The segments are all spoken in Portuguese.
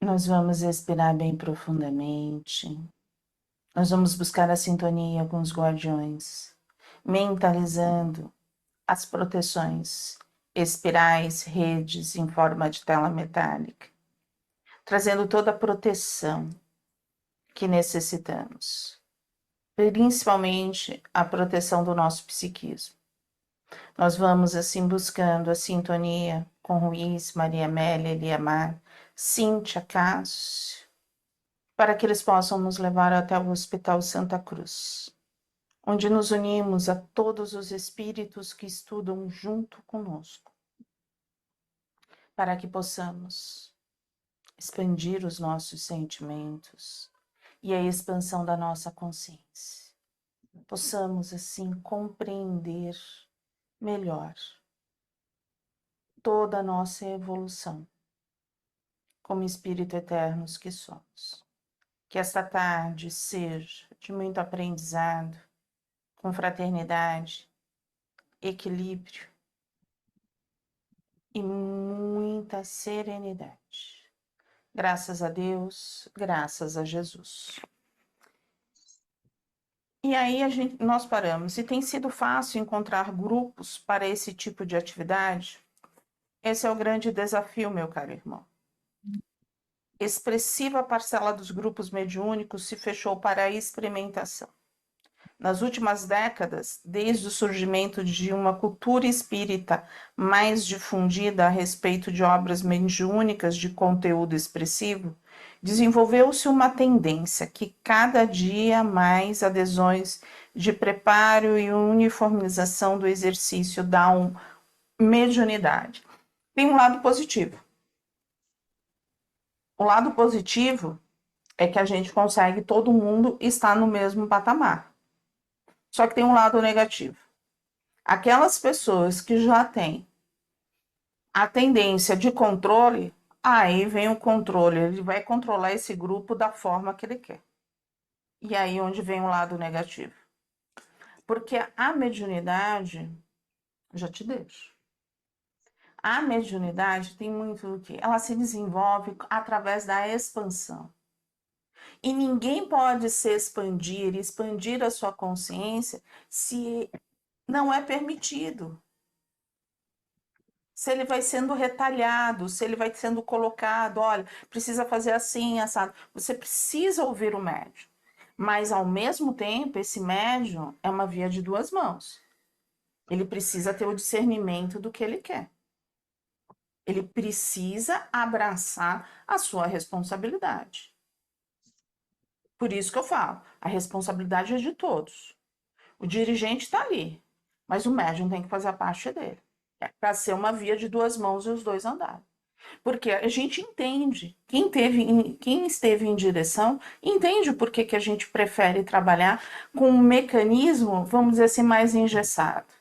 Nós vamos respirar bem profundamente. Nós vamos buscar a sintonia com os guardiões, mentalizando as proteções, espirais, redes em forma de tela metálica, trazendo toda a proteção que necessitamos, principalmente a proteção do nosso psiquismo. Nós vamos assim buscando a sintonia com Ruiz, Maria Amélia, Eliamar, Cíntia, Cássio, para que eles possam nos levar até o Hospital Santa Cruz, onde nos unimos a todos os espíritos que estudam junto conosco, para que possamos expandir os nossos sentimentos e a expansão da nossa consciência. Possamos, assim, compreender melhor toda a nossa evolução como espírito eternos que somos. Que esta tarde seja de muito aprendizado, com fraternidade, equilíbrio e muita serenidade. Graças a Deus, graças a Jesus. E aí nós paramos. E tem sido fácil encontrar grupos para esse tipo de atividade? Esse é o grande desafio, meu caro irmão. Expressiva parcela dos grupos mediúnicos se fechou para a experimentação. Nas últimas décadas, desde o surgimento de uma cultura espírita mais difundida a respeito de obras mediúnicas de conteúdo expressivo, desenvolveu-se uma tendência que cada dia mais adesões de preparo e uniformização do exercício dão mediunidade. Tem um lado positivo. O lado positivo é que a gente consegue todo mundo estar no mesmo patamar. Só que tem um lado negativo. Aquelas pessoas que já têm a tendência de controle, aí vem o controle, ele vai controlar esse grupo da forma que ele quer. E aí onde vem o lado negativo. Porque a mediunidade, já te deixo. A mediunidade tem muito o quê? Ela se desenvolve através da expansão. E ninguém pode se expandir a sua consciência se não é permitido. Se ele vai sendo retalhado, se ele vai sendo colocado, olha, precisa fazer assim, assado. Você precisa ouvir o médium. Mas, ao mesmo tempo, esse médium é uma via de duas mãos. Ele precisa ter o discernimento do que ele quer. Ele precisa abraçar a sua responsabilidade. Por isso que eu falo, a responsabilidade é de todos. O dirigente está ali, mas o médium tem que fazer a parte dele. É para ser uma via de duas mãos e os dois andarem. Porque a gente entende, quem esteve em direção, entende o porquê que a gente prefere trabalhar com um mecanismo, vamos dizer assim, mais engessado.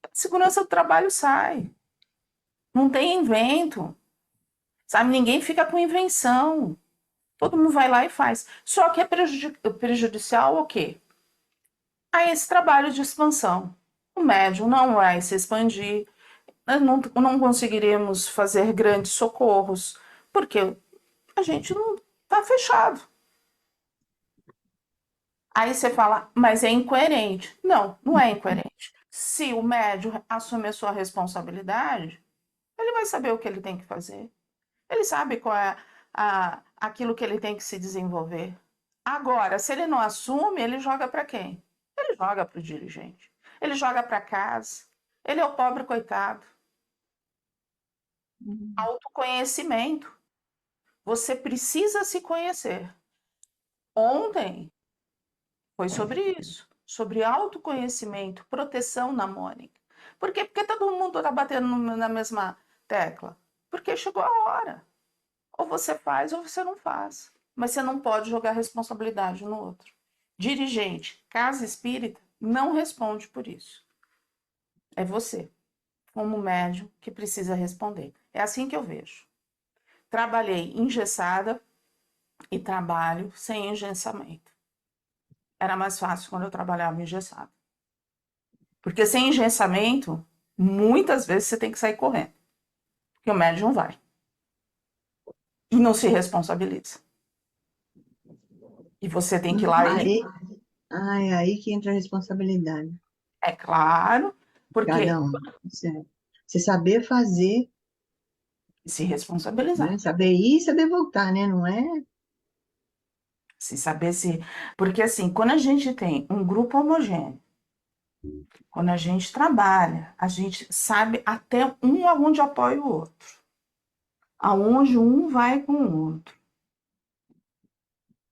A segurança do trabalho sai. Não tem invento. Sabe, ninguém fica com invenção. Todo mundo vai lá e faz. Só que é prejudicial o quê? A esse trabalho de expansão. O médium não vai se expandir, nós não conseguiremos fazer grandes socorros, porque a gente não está fechado. Aí você fala, mas é incoerente. Não, não é incoerente. Se o médium assume a sua responsabilidade, ele vai saber o que ele tem que fazer. Ele sabe qual é aquilo que ele tem que se desenvolver. Agora, se ele não assume, ele joga para quem? Ele joga para o dirigente. Ele joga para casa. Ele é o pobre coitado. Autoconhecimento. Você precisa se conhecer. Ontem foi sobre isso, sobre autoconhecimento, proteção na Mônica. Por quê? Porque todo mundo está batendo na mesma tecla. Porque chegou a hora. Ou você faz ou você não faz. Mas você não pode jogar responsabilidade no outro. Dirigente, casa espírita, não responde por isso. É você, como médium, que precisa responder. É assim que eu vejo. Trabalhei engessada e trabalho sem engessamento. Era mais fácil quando eu trabalhava engessado. Porque sem engessamento, muitas vezes você tem que sair correndo. Porque o médium vai. e não se responsabiliza. E você tem que ir lá e É aí que entra a responsabilidade. é claro, porque Cada um. Certo. Você saber fazer, se né? responsabilizar. Saber ir e saber voltar, né? Não é? Se saber se. Porque assim, quando a gente tem um grupo homogêneo, quando a gente trabalha, a gente sabe até um aonde apoia o outro, aonde um vai com o outro,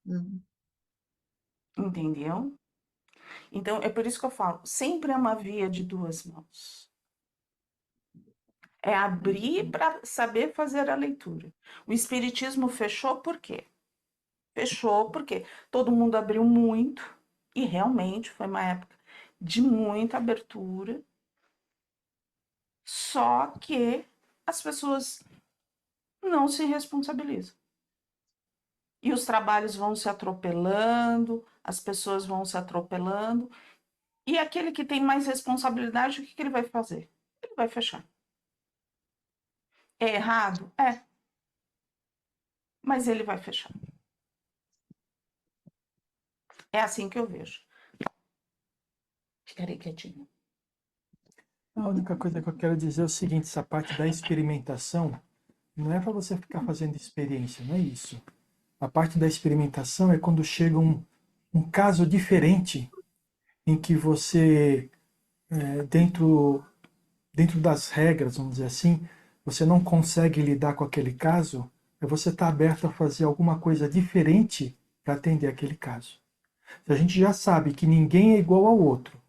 Uhum. entendeu? Então, é por isso que eu falo, sempre é uma via de duas mãos. É abrir para saber fazer a leitura. O espiritismo fechou por quê? Fechou porque todo mundo abriu muito, e realmente foi uma época de muita abertura, só que as pessoas não se responsabilizam. E os trabalhos vão se atropelando, as pessoas vão se atropelando, e aquele que tem mais responsabilidade, o que ele vai fazer? Ele vai fechar. É errado? É, mas ele vai fechar. É assim que eu vejo. Ficarei quietinho. A única coisa que eu quero dizer é o seguinte: essa parte da experimentação não é para você ficar fazendo experiência, não é isso. A parte da experimentação é quando chega um caso diferente em que você, dentro das regras, vamos dizer assim, você não consegue lidar com aquele caso, é você estar aberto a fazer alguma coisa diferente para atender aquele caso. Se a gente já sabe que ninguém é igual ao outro,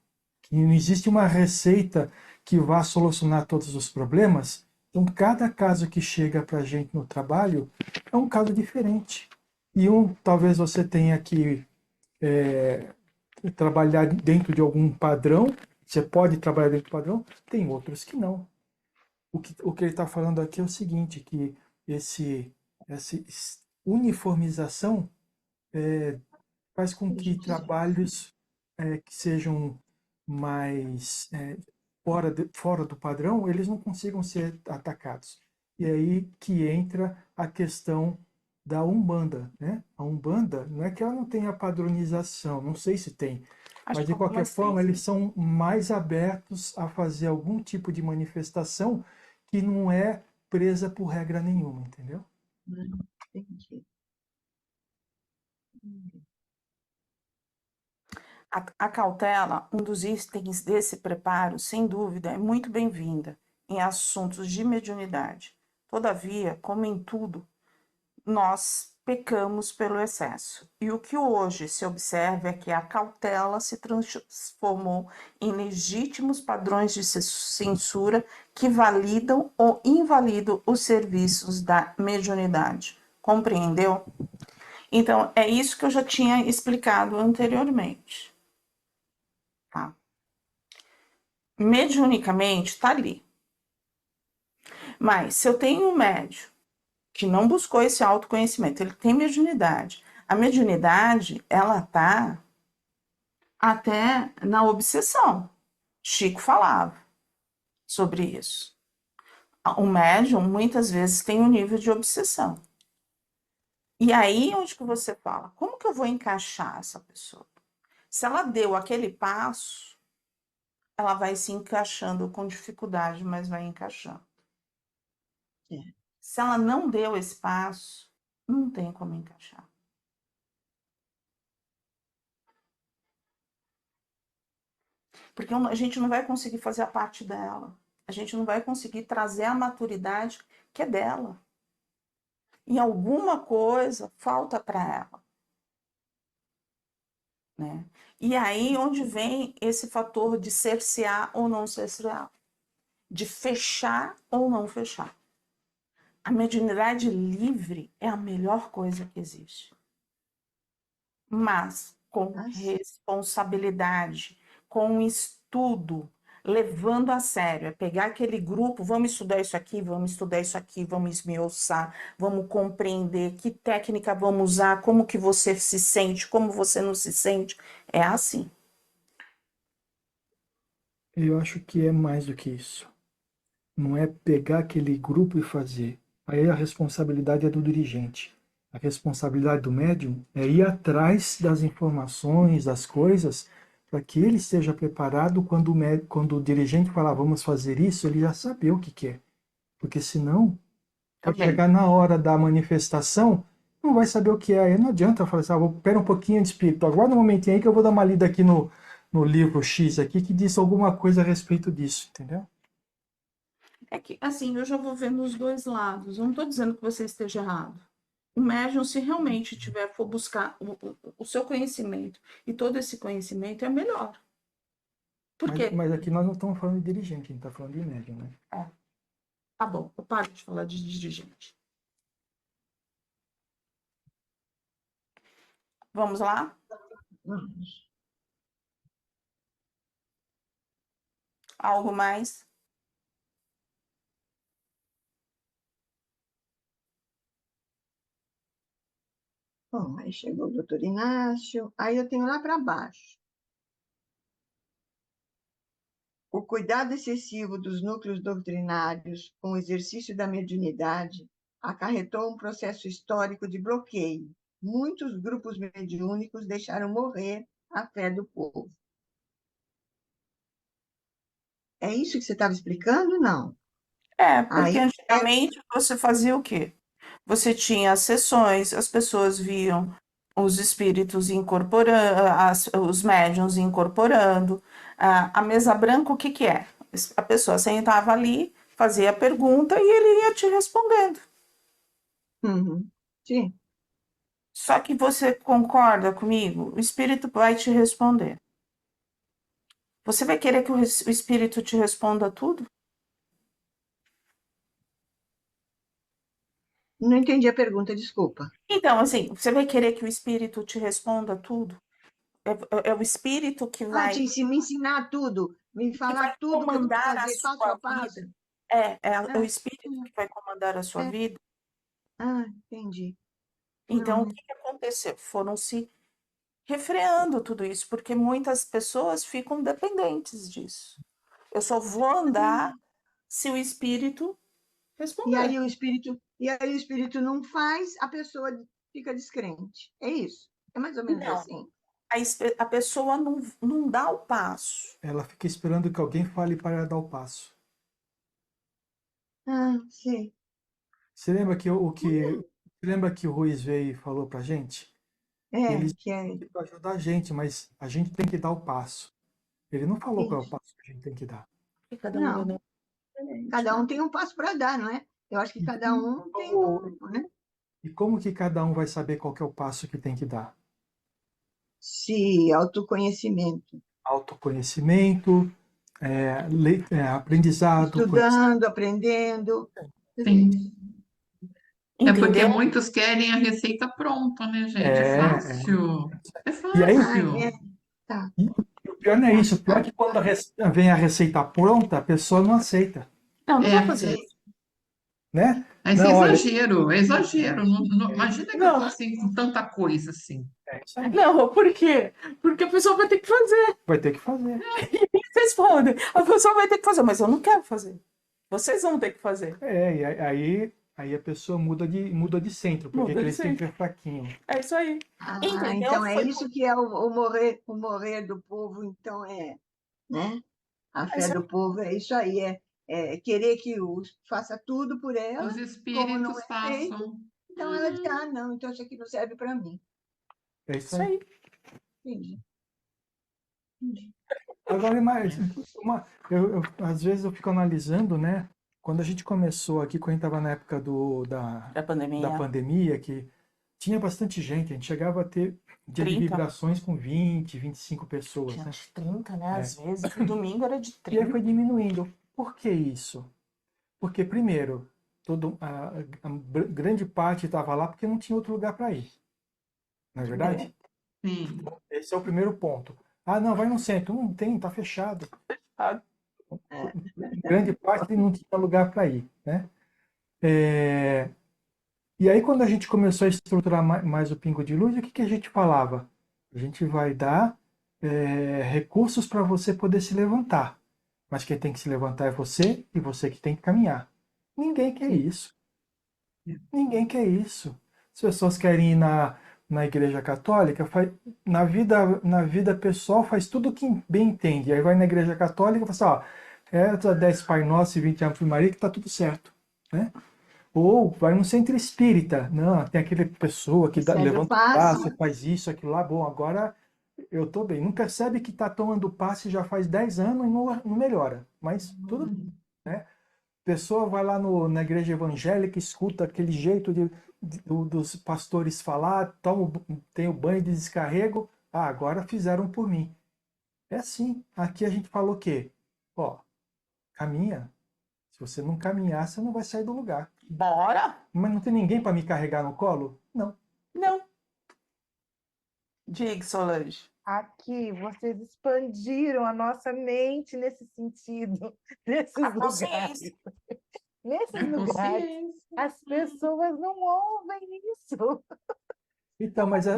que não existe uma receita que vá solucionar todos os problemas, então cada caso que chega para a gente no trabalho é um caso diferente. E talvez você tenha que trabalhar dentro de algum padrão, você pode trabalhar dentro do padrão, tem outros que não. O que ele está falando aqui é o seguinte, que essa uniformização faz com que trabalhos que sejam mais fora do padrão, eles não consigam ser atacados. E é aí que entra a questão da Umbanda, né? A Umbanda não é que ela não tenha padronização, não sei se tem, Acho mas que de qualquer algumas têm, forma eles sim. são mais abertos a fazer algum tipo de manifestação que não é presa por regra nenhuma, entendeu? Entendi. A cautela, um dos itens desse preparo, sem dúvida, é muito bem-vinda em assuntos de mediunidade. Todavia, como em tudo, nós pecamos pelo excesso. E o que hoje se observa é que a cautela se transformou em legítimos padrões de censura que validam ou invalidam os serviços da mediunidade. Compreendeu? Então, é isso que eu já tinha explicado anteriormente. Tá? Mediunicamente, está ali. Mas se eu tenho um médium que não buscou esse autoconhecimento, ele tem mediunidade. A mediunidade, ela tá até na obsessão. Chico falava sobre isso. O médium muitas vezes tem um nível de obsessão. E aí onde que você fala, como que eu vou encaixar essa pessoa? Se ela deu aquele passo, ela vai se encaixando com dificuldade, mas vai encaixando. É. Se ela não deu esse passo, não tem como encaixar. Porque a gente não vai conseguir fazer a parte dela. A gente não vai conseguir trazer a maturidade que é dela. E alguma coisa falta para ela. Né? E aí onde vem esse fator de cercear ou não cercear, de fechar ou não fechar. A mediunidade livre é a melhor coisa que existe. Mas com Mas, responsabilidade, com estudo, levando a sério, é pegar aquele grupo, vamos estudar isso aqui, vamos estudar isso aqui, vamos esmiuçar, vamos compreender que técnica vamos usar, como que você se sente, como você não se sente. É assim. Eu acho que é mais do que isso. Não é pegar aquele grupo e fazer. aí a responsabilidade é do dirigente. A responsabilidade do médium é ir atrás das informações, das coisas, para que ele esteja preparado quando quando o dirigente falar, vamos fazer isso, ele já saber o que quer. Porque senão, pode Também. chegar na hora da manifestação, não vai saber o que é. Aí não adianta falar assim, espera um pouquinho de espírito, aguarda um momentinho aí que eu vou dar uma lida aqui no livro X aqui, que diz alguma coisa a respeito disso, entendeu? É que, assim, eu já vou vendo os dois lados. Eu não estou dizendo que você esteja errado. O médium, se realmente for buscar o seu conhecimento e todo esse conhecimento, é melhor. Por quê? Mas aqui nós não estamos falando de dirigente, a gente está falando de médium, né? É, tá bom, eu paro de falar de dirigente. Vamos lá? Vamos. Algo mais? Bom, aí chegou o doutor Inácio, aí eu tenho lá para baixo. O cuidado excessivo dos núcleos doutrinários com o exercício da mediunidade acarretou um processo histórico de bloqueio. Muitos grupos mediúnicos deixaram morrer a fé do povo. É isso que você estava explicando? Não. É, porque Aí é. antigamente você fazia o quê? Você tinha as sessões, as pessoas viam os espíritos incorporando, os médiuns incorporando. A mesa branca, o que que é? A pessoa sentava ali, fazia a pergunta e ele ia te respondendo. Uhum. Sim. Só que você concorda comigo? O espírito vai te responder. Você vai querer que o espírito te responda tudo? Não entendi a pergunta, desculpa. Então, assim, você vai querer que o espírito te responda tudo? É o espírito Ah, me ensinar tudo, me que vai falar tudo que eu tenho que comandar a fazer passo sua a passo. vida. É o É, espírito que vai comandar a sua é. vida. Ah, entendi. Não, Então, o né? que que aconteceu? Foram se refreando tudo isso, porque muitas pessoas ficam dependentes disso. Eu só vou andar se o espírito responder. E aí o espírito não faz, a pessoa fica descrente. É isso. É mais ou menos Não, assim. a pessoa não dá o passo. Ela fica esperando que alguém fale para dar o passo. Ah, sei. Você lembra você lembra que o Ruiz veio e falou pra gente? Que É, eles que é. vão ajudar a gente, mas a gente tem que dar o passo. Ele não falou qual é o Isso. passo que a gente tem que dar. E cada um Não, entendeu diferente, cada né? um tem um passo para dar, não é? Eu acho que E cada um tem como, um, né? e como que cada um vai saber qual que é o passo que tem que dar? Se autoconhecimento. Autoconhecimento, aprendizado, Estudando, aprendendo. Sim. É porque Entendeu? muitos querem a receita pronta, né, gente? É é, fácil. É e aí Ah, é. fácil. Tá, e o pior não é tá. isso, o pior é que quando vem a receita pronta, a pessoa não aceita, Não, não vou É. fazer isso. né? Mas é Não, olha, exagero, é exagero. Imagina que eu tô Não, assim com tanta coisa assim. é isso aí, não, por quê? Porque a pessoa vai ter que fazer. vai ter que fazer. Responde. A pessoa vai ter que fazer, mas eu não quero fazer. Vocês vão ter que fazer. E aí a pessoa muda de centro, porque Muda de aquele sempre. centro é fraquinho. É isso aí. Ah, Entendeu? então é Foi isso que é o morrer do povo, então é, né? A é fé isso do aí. povo é isso aí, é querer que faça tudo por ela, Os como não espíritos é feito, façam. então ela diz, ah, não, então isso aqui não serve para mim. É isso Isso aí. aí. Entendi. Entendi. Agora, mais às vezes eu fico analisando, né? Quando a gente começou aqui, quando a gente estava na época Da da pandemia. pandemia, que tinha bastante gente, a gente chegava a ter dia de 30. vibrações com 20, 25 pessoas, Tinha né? de 30, né? É. Às vezes. No domingo era de E aí 30. foi diminuindo. Por que isso? Porque, primeiro, grande parte estava lá porque não tinha outro lugar para ir, não é verdade? Sim. Esse é o primeiro ponto. Ah, não, vai no centro. Não tem, tá fechado. Ah, É, Grande parte não tinha lugar para ir, né? É, E aí, quando a gente começou a estruturar mais o Pingo de Luz, o que que a gente falava? A gente vai dar recursos para você poder se levantar. Mas quem tem que se levantar é você e você que tem que caminhar. Ninguém quer sim. isso. Ninguém quer isso. As pessoas querem ir na igreja católica, na vida pessoal faz tudo o que bem entende. Aí vai na igreja católica e fala assim, ó, 10 Pai Nosso e 20 Ave Maria que tá tudo certo, né? Ou vai no centro espírita, não, tem aquela pessoa que Recebe o levanta o braço, passe. faz isso, aquilo lá, bom, agora eu tô bem. Não percebe que tá tomando passe já faz 10 anos e não melhora, mas tudo bem, né? Pessoa vai lá na igreja evangélica, escuta aquele jeito dos pastores falar, tem o banho de descarrego, agora fizeram por mim. É assim. Aqui a gente falou o quê? Ó, caminha. Se você não caminhar, você não vai sair do lugar. Bora? Mas não tem ninguém para me carregar no colo? Não. Não. Diga, Solange. Aqui, vocês expandiram a nossa mente nesse sentido, nesses A lugares. consciência. Nesses A lugares, consciência. as pessoas não ouvem isso. Então, mas a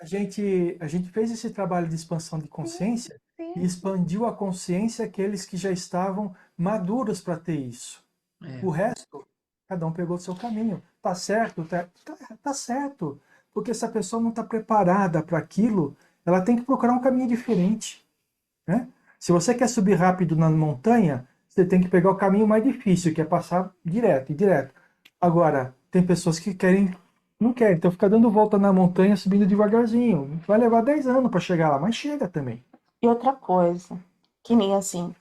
gente fez esse trabalho de expansão de consciência e Sim, expandiu a consciência àqueles que já estavam maduros para ter isso. É. O resto, cada um pegou o seu caminho. Tá certo? Tá certo. Porque se a pessoa não está preparada para aquilo, ela tem que procurar um caminho diferente, né? Se você quer subir rápido na montanha, você tem que pegar o caminho mais difícil, que é passar direto e direto. Agora, tem pessoas que não querem, então fica dando volta na montanha, subindo devagarzinho. Vai levar 10 anos para chegar lá, mas chega também. E outra coisa, que nem assim,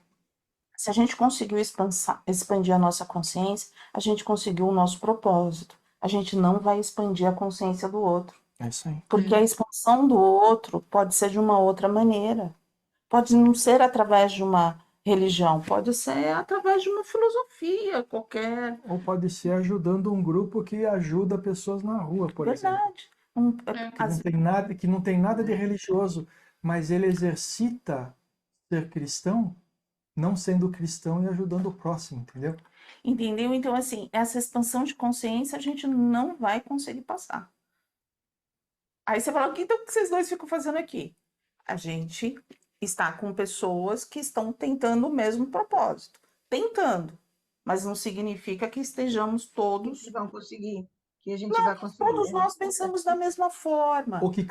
se a gente conseguiu expandir a nossa consciência, a gente conseguiu o nosso propósito. A gente não vai expandir a consciência do outro. É isso aí. Porque a expansão do outro pode ser de uma outra maneira. Pode não ser através de uma religião, pode ser através de uma filosofia qualquer. Ou pode ser ajudando um grupo que ajuda pessoas na rua, por exemplo. Verdade. Que não tem nada de religioso, mas ele exercita ser cristão, não sendo cristão e ajudando o próximo, entendeu? Entendeu? Então, assim, essa expansão de consciência a gente não vai conseguir passar. Aí você fala, então o que vocês dois ficam fazendo aqui? A gente está com pessoas que estão tentando o mesmo propósito. Tentando. Mas não significa que estejamos todos. Que vão conseguir, que a gente vai conseguir. Todos nós pensamos da mesma forma. Ou que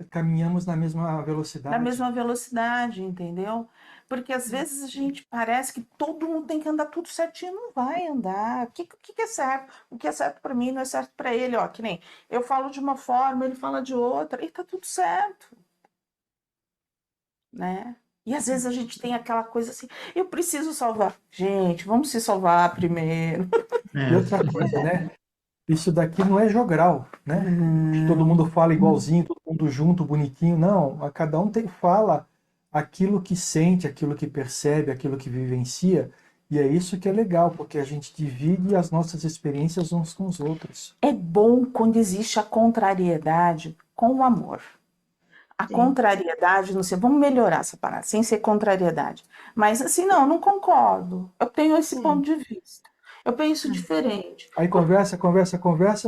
caminhamos na mesma velocidade. Na mesma velocidade, entendeu? Porque às vezes a gente parece que todo mundo tem que andar tudo certinho, não vai andar. O que é certo? O que é certo para mim não é certo para ele, ó, que nem eu falo de uma forma, ele fala de outra, e tá tudo certo, né? E às vezes a gente tem aquela coisa assim, eu preciso salvar. Gente, vamos se salvar primeiro. E outra coisa, né? Isso daqui não é jogral, né? Que todo mundo fala igualzinho, todo mundo junto, bonitinho. Não, cada um fala aquilo que sente, aquilo que percebe, aquilo que vivencia. E é isso que é legal, porque a gente divide as nossas experiências uns com os outros. É bom quando existe a contrariedade com o amor. A Sim. contrariedade, não sei, vamos melhorar essa parada, sem ser contrariedade. Mas assim, não concordo. Eu tenho esse Sim. ponto de vista. Eu penso diferente. Aí conversa,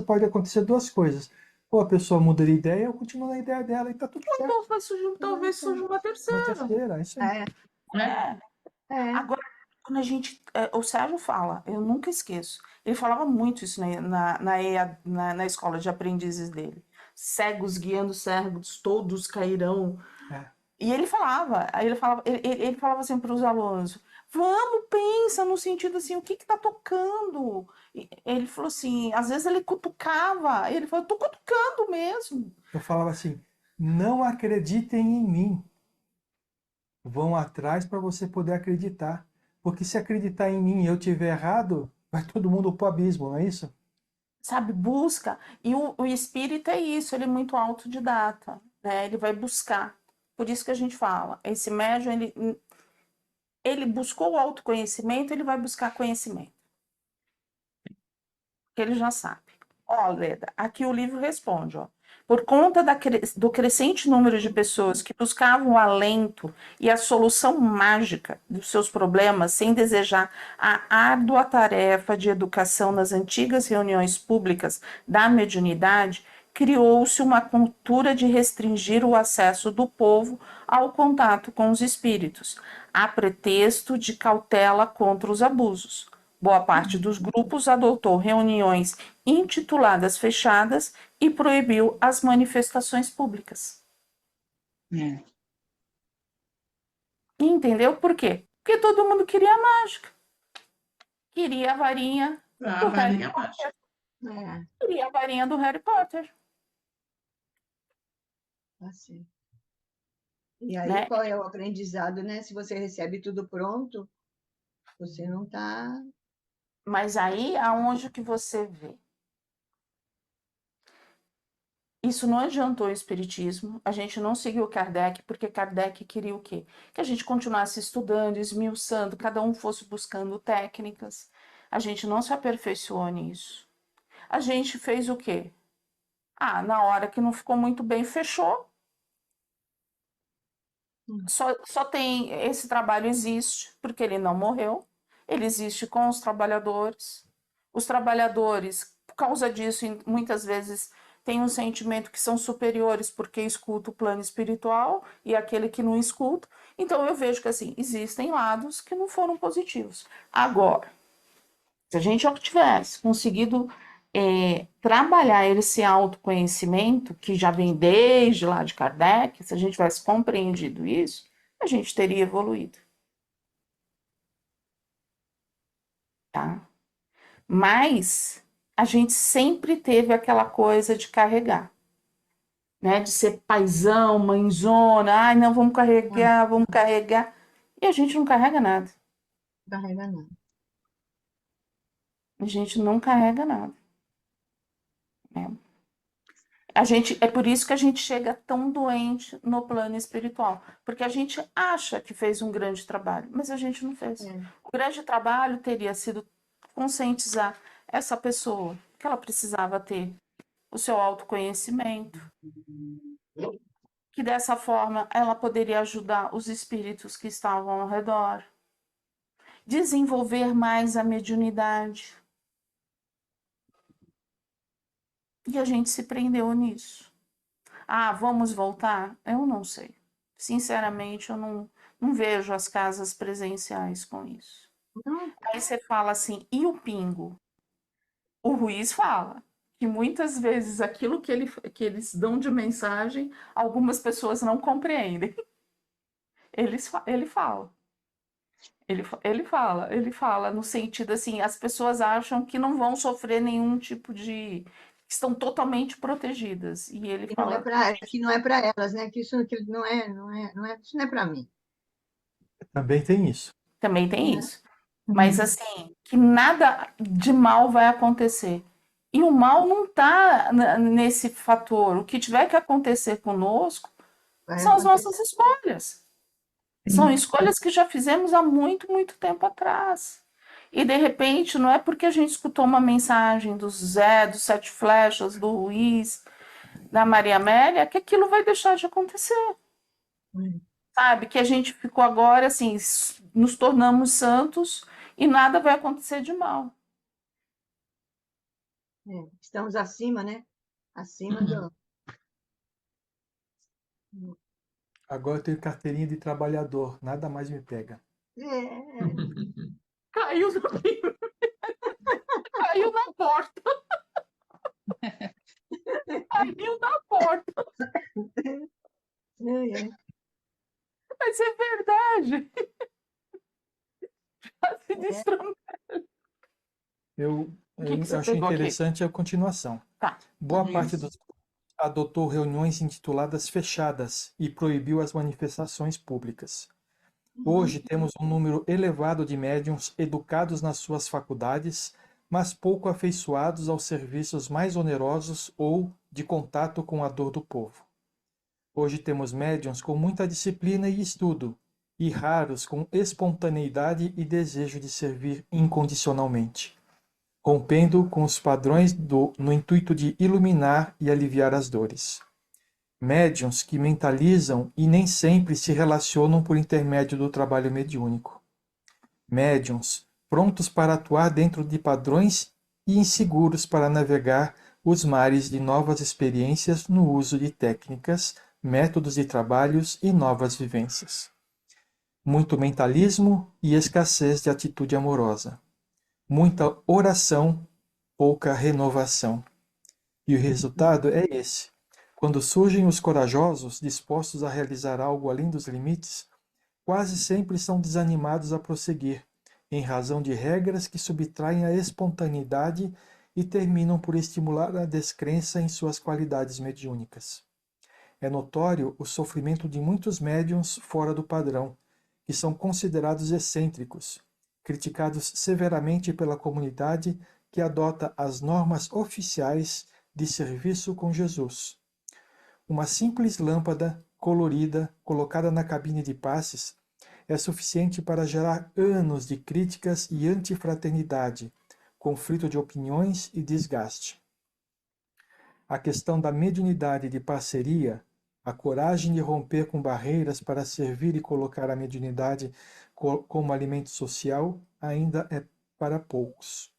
pode acontecer duas coisas. Ou a pessoa muda de ideia, ou continua na ideia dela e tá tudo certo. Então talvez surja uma Uma terceira. terceira, isso aí. Agora, quando a gente. O Sérgio fala, eu nunca esqueço. Ele falava muito isso na escola de aprendizes dele. Cegos guiando cegos, todos cairão. E ele falava, ele falava assim para os alunos: vamos, pensa no sentido assim, o que está tocando? E ele falou assim, às vezes ele cutucava, ele falou, estou cutucando mesmo. Eu falava assim, não acreditem em mim. Vão atrás para você poder acreditar. Porque se acreditar em mim e eu tiver errado, vai todo mundo pro abismo, não é isso? Sabe, busca. E o espírito é isso, ele é muito autodidata, né? Ele vai buscar. Por isso que a gente fala, esse médium, ele buscou o autoconhecimento, ele vai buscar conhecimento. Porque ele já sabe. Ó, Leda, aqui o livro responde, ó. Por conta do crescente número de pessoas que buscavam o alento e a solução mágica dos seus problemas sem desejar a árdua tarefa de educação nas antigas reuniões públicas da mediunidade, criou-se uma cultura de restringir o acesso do povo ao contato com os espíritos, a pretexto de cautela contra os abusos. Boa parte dos grupos adotou reuniões intituladas fechadas e proibiu as manifestações públicas. É. Entendeu por quê? Porque todo mundo queria mágica. Queria a varinha A do Harry varinha mágica. Potter. É, Queria a varinha do Harry Potter, tá certo. E aí, né? qual é o aprendizado, né? Se você recebe tudo pronto, você não está. Mas aí, aonde que você vê? Isso não adiantou o espiritismo, a gente não seguiu Kardec, porque Kardec queria o quê? Que a gente continuasse estudando, esmiuçando, cada um fosse buscando técnicas. A gente não se aperfeiçoou nisso. A gente fez o quê? Ah, na hora que não ficou muito bem, fechou. Só tem, esse trabalho existe, porque ele não morreu, ele existe com os trabalhadores. Os trabalhadores, por causa disso, muitas vezes têm um sentimento que são superiores porque escuta o plano espiritual e aquele que não escuta. Então eu vejo que assim, existem lados que não foram positivos. Agora, se a gente já tivesse conseguido trabalhar esse autoconhecimento, que já vem desde lá de Kardec, se a gente tivesse compreendido isso, a gente teria evoluído. Tá? Mas a gente sempre teve aquela coisa de carregar, né? De ser paizão, mãezona, ai, não, vamos carregar, vamos carregar. E a gente não carrega nada. Não carrega nada. A gente não carrega nada. Né? É por isso que a gente chega tão doente no plano espiritual, porque a gente acha que fez um grande trabalho, mas a gente não fez. O grande trabalho teria sido conscientizar essa pessoa que ela precisava ter o seu autoconhecimento, que dessa forma ela poderia ajudar os espíritos que estavam ao redor, desenvolver mais a mediunidade. E a gente se prendeu nisso. Ah, vamos voltar? Eu não sei. Sinceramente, eu não vejo as casas presenciais com isso. Não, Aí você fala assim, e o pingo? O Ruiz fala que muitas vezes aquilo que eles dão de mensagem, algumas pessoas não compreendem. Ele fala. Ele fala no sentido assim, as pessoas acham que não vão sofrer nenhum tipo de... estão totalmente protegidas. E ele que não é fala... para que não é para elas, né? Que isso isso não é para mim. Também tem isso. Também tem Né? isso. Mas assim, que nada de mal vai acontecer. E o mal não está nesse fator. O que tiver que acontecer conosco Vai são as acontecer. nossas escolhas. São escolhas que já fizemos há muito, muito tempo atrás. E de repente, não é porque a gente escutou uma mensagem do Zé, do Sete Flechas, do Ruiz, da Maria Amélia, que aquilo vai deixar de acontecer. Sabe? Que a gente ficou agora assim, nos tornamos santos e nada vai acontecer de mal. Estamos acima, né? Acima Uhum. do. Agora eu tenho carteirinha de trabalhador, nada mais me pega. Caiu, caiu na porta. Caiu na porta. Mas é verdade. Já se destruiu. Eu O que você achei pegou aqui? interessante a continuação. Tá. Boa parte Isso. dos adotou reuniões intituladas fechadas e proibiu as manifestações públicas. Hoje temos um número elevado de médiuns educados nas suas faculdades, mas pouco afeiçoados aos serviços mais onerosos ou de contato com a dor do povo. Hoje temos médiuns com muita disciplina e estudo, e raros com espontaneidade e desejo de servir incondicionalmente, rompendo com os padrões no intuito de iluminar e aliviar as dores. Médiuns que mentalizam e nem sempre se relacionam por intermédio do trabalho mediúnico. Médiuns prontos para atuar dentro de padrões e inseguros para navegar os mares de novas experiências no uso de técnicas, métodos de trabalhos e novas vivências. Muito mentalismo e escassez de atitude amorosa. muita oração, pouca renovação. E o resultado é esse. Quando surgem os corajosos, dispostos a realizar algo além dos limites, quase sempre são desanimados a prosseguir, em razão de regras que subtraem a espontaneidade e terminam por estimular a descrença em suas qualidades mediúnicas. É notório o sofrimento de muitos médiuns fora do padrão, que são considerados excêntricos, criticados severamente pela comunidade que adota as normas oficiais de serviço com Jesus. Uma simples lâmpada colorida colocada na cabine de passes é suficiente para gerar anos de críticas e antifraternidade, conflito de opiniões e desgaste. A questão da mediunidade de parceria, a coragem de romper com barreiras para servir e colocar a mediunidade como alimento social, ainda é para poucos.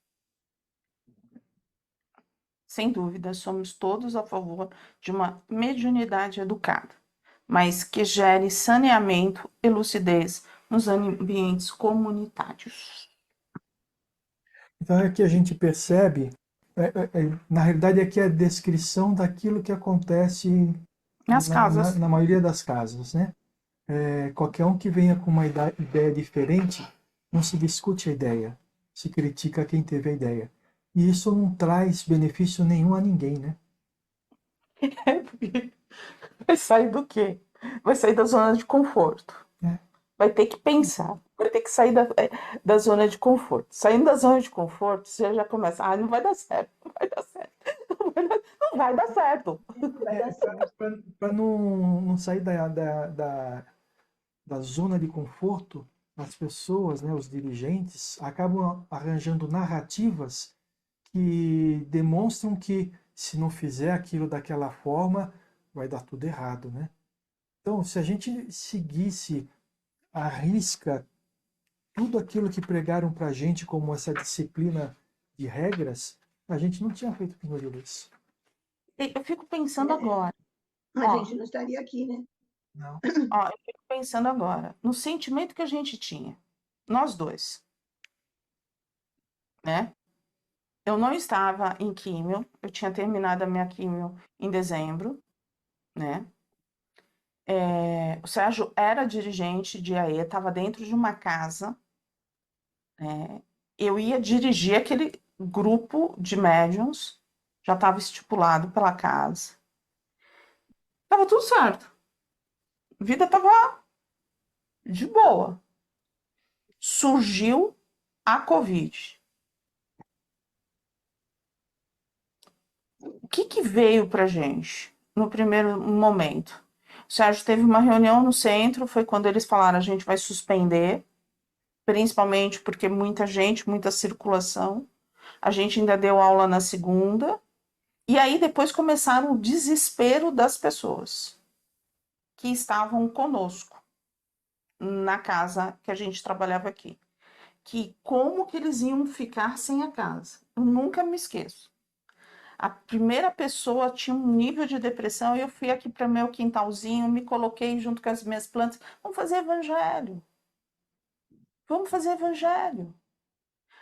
Sem dúvida, somos todos a favor de uma mediunidade educada, mas que gere saneamento e lucidez nos ambientes comunitários. Então é que a gente percebe, na realidade aqui é a descrição daquilo que acontece Nas casas. na maioria das casas, né? Qualquer um que venha com uma ideia diferente, não se discute a ideia, se critica quem teve a ideia. E isso não traz benefício nenhum a ninguém, né? Vai sair do quê? Vai sair da zona de conforto. É. Vai ter que pensar, vai ter que sair da zona de conforto. Saindo da zona de conforto, você já começa, não vai dar certo, não vai dar certo, não vai dar certo. Para não sair da zona de conforto, as pessoas, né, os dirigentes, acabam arranjando narrativas que demonstram que se não fizer aquilo daquela forma, vai dar tudo errado, né? Então, se a gente seguisse à risca tudo aquilo que pregaram para a gente como essa disciplina de regras, a gente não tinha feito Pingo de Luz. Eu fico pensando agora. A gente não estaria aqui, né? Não. Eu fico pensando agora no sentimento que a gente tinha, nós dois, né? Eu não estava em químio, eu tinha terminado a minha químio em dezembro, né? O Sérgio era dirigente de AE, estava dentro de uma casa. Eu ia dirigir aquele grupo de médiuns, já estava estipulado pela casa. Estava tudo certo. A vida estava de boa. Surgiu a Covid. O que veio para gente no primeiro momento? O Sérgio teve uma reunião no centro, foi quando eles falaram, a gente vai suspender, principalmente porque muita gente, muita circulação. A gente ainda deu aula na segunda. E aí depois começaram o desespero das pessoas que estavam conosco na casa que a gente trabalhava aqui. Que como que eles iam ficar sem a casa? Eu nunca me esqueço. A primeira pessoa tinha um nível de depressão e eu fui aqui para meu quintalzinho, me coloquei junto com as minhas plantas. Vamos fazer evangelho. Vamos fazer evangelho.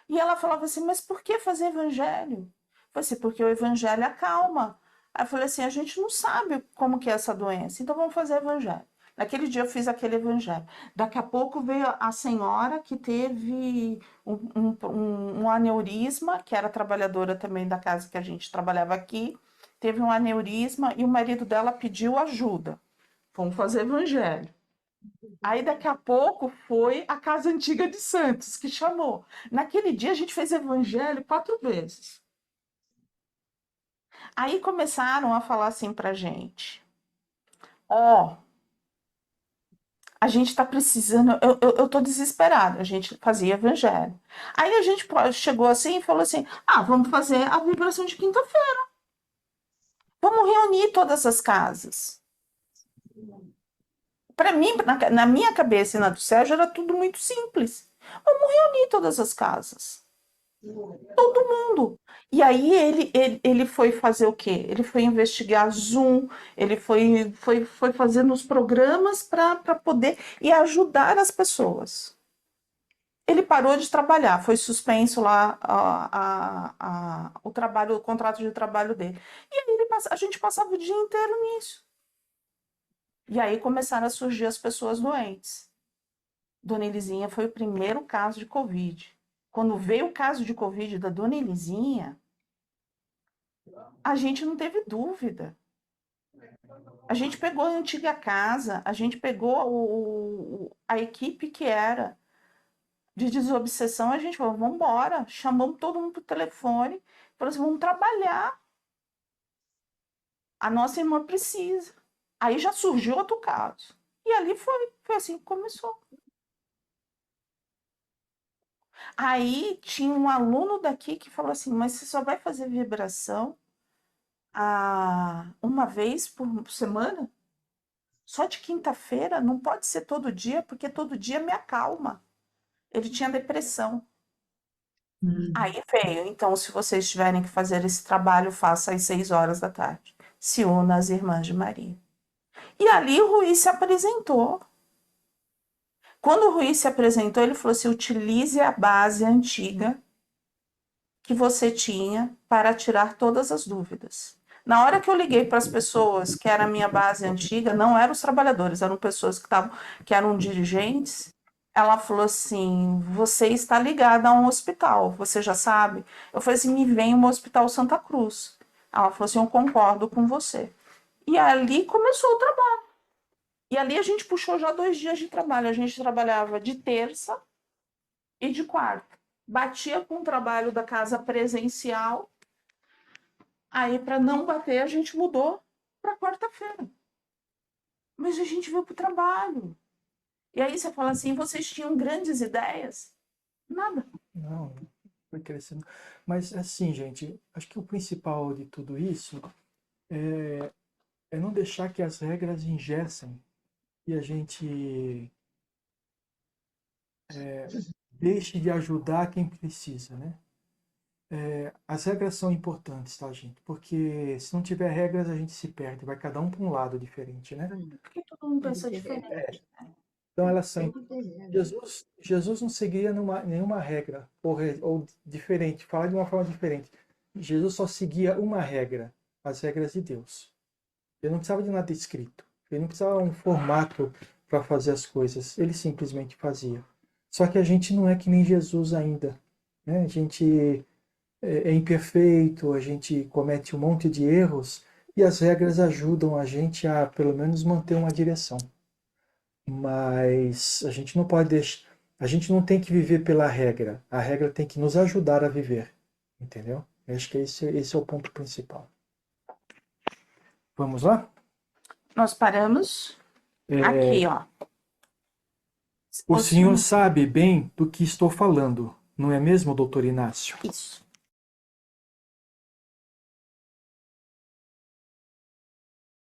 E ela falava assim, mas por que fazer evangelho? Eu falei assim, porque o evangelho acalma. Aí eu falei assim, a gente não sabe como que é essa doença, então vamos fazer evangelho. Naquele dia eu fiz aquele evangelho. Daqui a pouco veio a senhora que teve um aneurisma, que era trabalhadora também da casa que a gente trabalhava aqui, teve um aneurisma e o marido dela pediu ajuda. Vamos fazer evangelho. Aí daqui a pouco foi a Casa Antiga de Santos que chamou. Naquele dia a gente fez evangelho 4 vezes. Aí começaram a falar assim pra gente. A gente tá precisando, eu tô desesperada. A gente fazia evangelho. Aí a gente chegou assim e falou assim, vamos fazer a vibração de quinta-feira. Vamos reunir todas as casas. Para mim, na minha cabeça e na do Sérgio, era tudo muito simples. Vamos reunir todas as casas. Todo mundo. E aí ele foi fazer o quê? Ele foi investigar Zoom, ele foi fazendo os programas para poder e ajudar as pessoas. ele parou de trabalhar, foi suspenso lá o contrato de trabalho dele. E aí a gente passava o dia inteiro nisso. E aí começaram a surgir as pessoas doentes. Dona Elisinha foi o primeiro caso de Covid. Quando veio o caso de Covid da Dona Elisinha, a gente não teve dúvida. A gente pegou a antiga casa, a gente pegou a equipe que era de desobsessão, a gente falou, vamos embora. Chamamos todo mundo por telefone, falou assim, vamos trabalhar. A nossa irmã precisa. Aí já surgiu outro caso. E ali foi assim que começou. Aí tinha um aluno daqui que falou assim, mas você só vai fazer vibração uma vez por semana? Só de quinta-feira? Não pode ser todo dia, porque todo dia me acalma. Ele tinha depressão. Aí veio, então, se vocês tiverem que fazer esse trabalho, faça às 6 horas da tarde. Se una às Irmãs de Maria. E ali o Rui se apresentou. Quando o Rui se apresentou, ele falou assim, utilize a base antiga que você tinha para tirar todas as dúvidas. Na hora que eu liguei para as pessoas, que era a minha base antiga, não eram os trabalhadores, eram pessoas que eram dirigentes, ela falou assim, você está ligada a um hospital, você já sabe? Eu falei assim, me vem o Hospital Santa Cruz. Ela falou assim, eu concordo com você. E ali começou o trabalho. E ali a gente puxou já 2 dias de trabalho. A gente trabalhava de terça e de quarta. Batia com o trabalho da casa presencial. Aí, para não bater, a gente mudou para quarta-feira. Mas a gente veio para o trabalho. E aí você fala assim, vocês tinham grandes ideias? Nada. Não, foi crescendo. Mas assim, gente, acho que o principal de tudo isso é não deixar que as regras engessem e a gente deixe de ajudar quem precisa, né? As regras são importantes, tá, gente? Porque se não tiver regras, a gente se perde, vai cada um para um lado diferente, né? Porque todo mundo pensa diferente. Então elas são. Tem que ter regra. Jesus não seguia nenhuma regra ou diferente, falar de uma forma diferente. Jesus só seguia uma regra, as regras de Deus. Ele não precisava de nada escrito. Ele não precisava de um formato para fazer as coisas. Ele simplesmente fazia. Só que a gente não é que nem Jesus ainda, né? A gente é imperfeito, a gente comete um monte de erros e as regras ajudam a gente a, pelo menos, manter uma direção. Mas a gente não pode deixar, a gente não tem que viver pela regra. A regra tem que nos ajudar a viver, entendeu? Eu acho que esse é o ponto principal. Vamos lá? Nós paramos aqui, ó. O senhor sabe bem do que estou falando, não é mesmo, doutor Inácio? Isso.